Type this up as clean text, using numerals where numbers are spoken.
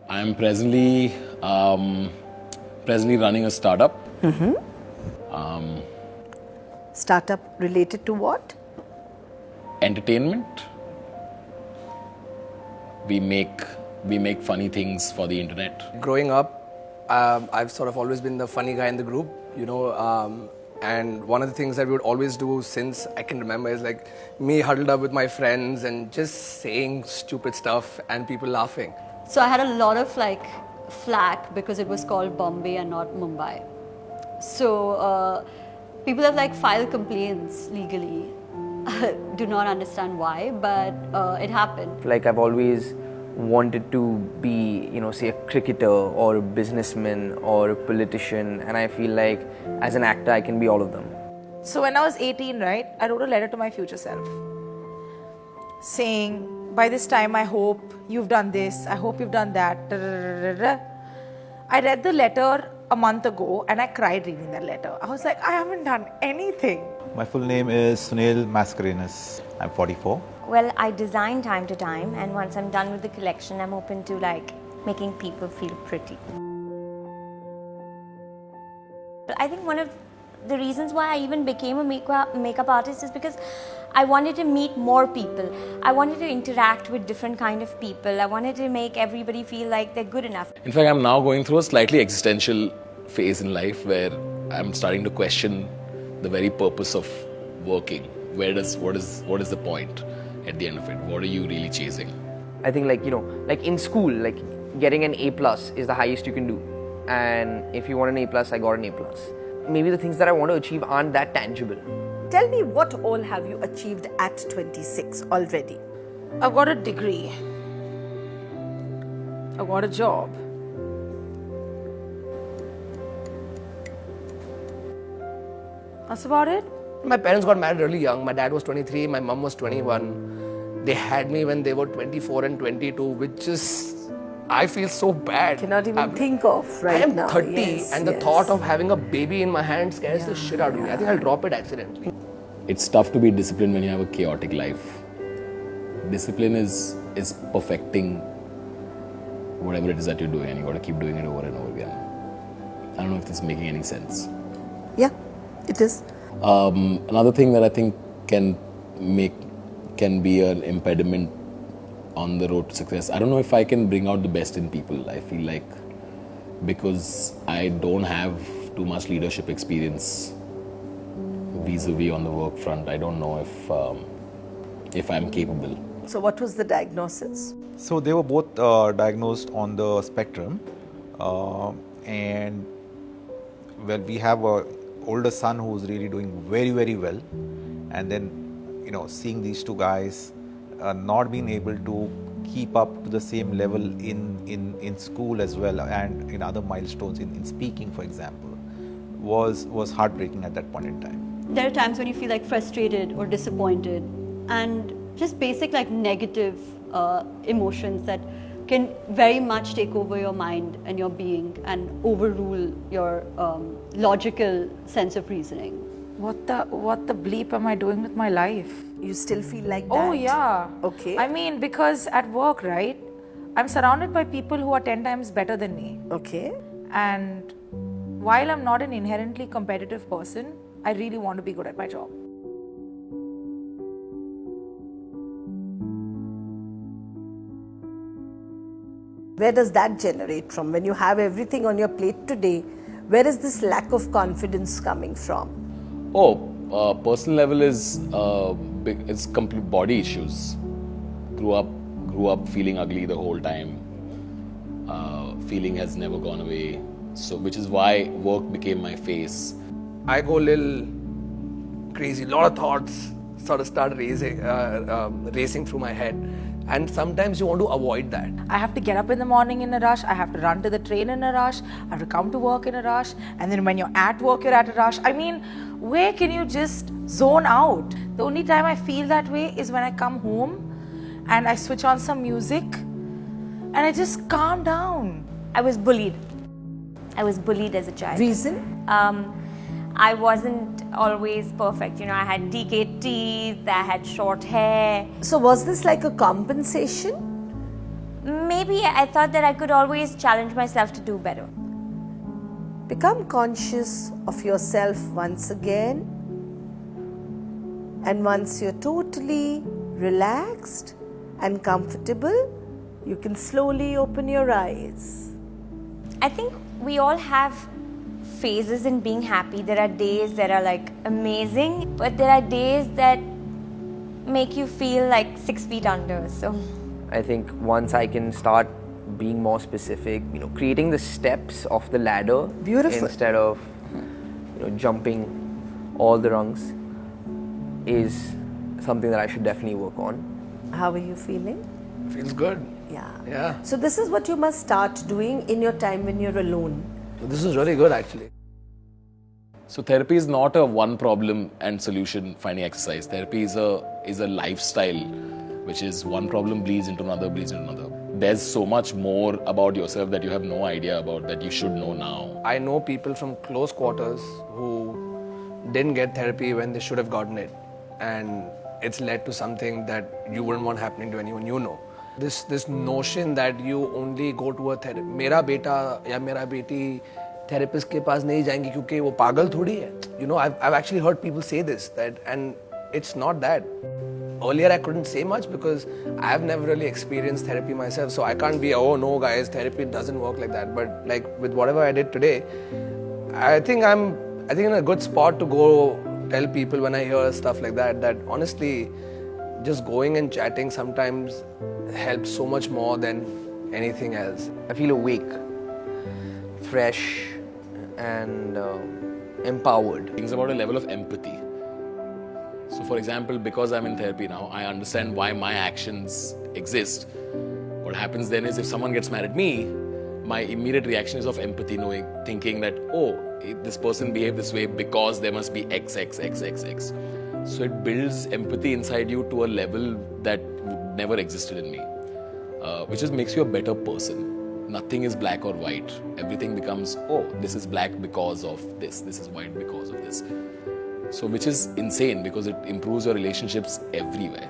I'm presently running a startup. Startup related to what? Entertainment. We make funny things for the internet. Growing up, I've sort of always been the funny guy in the group, and one of the things that we would always do since I can remember is like me huddled up with my friends and just saying stupid stuff and people laughing. So I had a lot of flack because it was called Bombay and not Mumbai. So people have filed complaints legally. Do not understand why, but it happened. I've always wanted to be, say a cricketer or a businessman or a politician, and I feel like as an actor I can be all of them. So when I was 18, right, I wrote a letter to my future self saying, by this time I hope you've done this, I hope you've done that. I read the letter a month ago and I cried reading that letter. I was like, I haven't done anything. My full name is Sunil Mascarenas. I'm 44. Well, I design time to time, and once I'm done with the collection, I'm open to making people feel pretty. I think one of the reasons why I even became a makeup artist is because I wanted to meet more people. I wanted to interact with different kind of people. I wanted to make everybody feel like they're good enough. In fact, I'm now going through a slightly existential phase in life where I'm starting to question the very purpose of working. What is the point at the end of it? What are you really chasing? I think in school, getting an A+ is the highest you can do. And if you want an A+, I got an A+. Maybe the things that I want to achieve aren't that tangible. Tell me, what all have you achieved at 26 already? I've got a degree. I've got a job. That's about it. My parents got married really young. My dad was 23, my mom was 21. They had me when they were 24 and 22, which is, I feel so bad. Cannot even think of right now. I am 30 and the thought of having a baby in my hand scares the shit out of me. I think I'll drop it accidentally. It's tough to be disciplined when you have a chaotic life. Discipline is perfecting whatever it is that you're doing, and you got to keep doing it over and over again. I don't know if this is making any sense. Yeah, it is. Another thing that I think can be an impediment on the road to success. I don't know if I can bring out the best in people. I feel like because I don't have too much leadership experience vis-a-vis on the work front, I don't know if I'm capable. So what was the diagnosis? So they were both diagnosed on the spectrum, and well, we have a older son who's really doing very, very well, and then seeing these two guys not being able to keep up to the same level in school as well, and in other milestones in speaking, for example, was heartbreaking at that point in time. There are times when you feel frustrated or disappointed, and just basic negative emotions that can very much take over your mind and your being and overrule your logical sense of reasoning. What the bleep am I doing with my life? You still feel like that? Oh yeah. Okay. I mean, because at work, right, I'm surrounded by people who are 10 times better than me. Okay. And while I'm not an inherently competitive person, I really want to be good at my job. Where does that generate from? When you have everything on your plate today, where is this lack of confidence coming from? Personal level is it's complete body issues. Grew up feeling ugly the whole time. Feeling has never gone away. So, which is why work became my face. I go a little crazy. A lot of thoughts sort of start racing through my head. And sometimes you want to avoid that. I have to get up in the morning in a rush. I have to run to the train in a rush. I have to come to work in a rush. And then when you're at work, you're at a rush. I mean, where can you just zone out? The only time I feel that way is when I come home and I switch on some music and I just calm down. I was bullied. I was bullied as a child. Reason? I wasn't always perfect. I had decayed teeth, I had short hair. So was this like a compensation? maybe I thought that I could always challenge myself to do better. Become conscious of yourself once again. And once you're totally relaxed and comfortable, you can slowly open your eyes. I think we all have phases in being happy. There are days that are like amazing, but there are days that make you feel like 6 feet under. So I think once I can start being more specific, creating the steps of the ladder Beautiful. instead of jumping all the rungs is something that I should definitely work on. How are you feeling? Feels good. Yeah. Yeah. So this is what you must start doing in your time when you're alone. So this is really good actually. So therapy is not a one problem and solution finding exercise. Therapy is a lifestyle, which is one problem bleeds into another, bleeds into another. There's so much more about yourself that you have no idea about that you should know now. I know people from close quarters who didn't get therapy when they should have gotten it, and it's led to something that you wouldn't want happening to anyone you know. This notion that you only go to a therapist, मेरा बेटा या मेरा बेटी therapist के पास नहीं जाएंगी क्योंकि वो पागल थोड़ी है. I've actually heard people say this, and it's not that. Earlier I couldn't say much because I've never really experienced therapy myself, so I can't be, oh no guys, therapy doesn't work like that. But like with whatever I did today, I think I'm in a good spot to go tell people when I hear stuff like that honestly, just going and chatting sometimes helps so much more than anything else. I feel awake, fresh, and empowered. Things about a level of empathy. So for example, because I'm in therapy now, I understand why my actions exist. What happens then is if someone gets mad at me, my immediate reaction is of empathy, thinking that, oh, this person behaved this way because there must be X. So it builds empathy inside you to a level that never existed in me, which just makes you a better person. Nothing is black or white. Everything becomes, oh, this is black because of this is white because of this. So which is insane because it improves your relationships everywhere.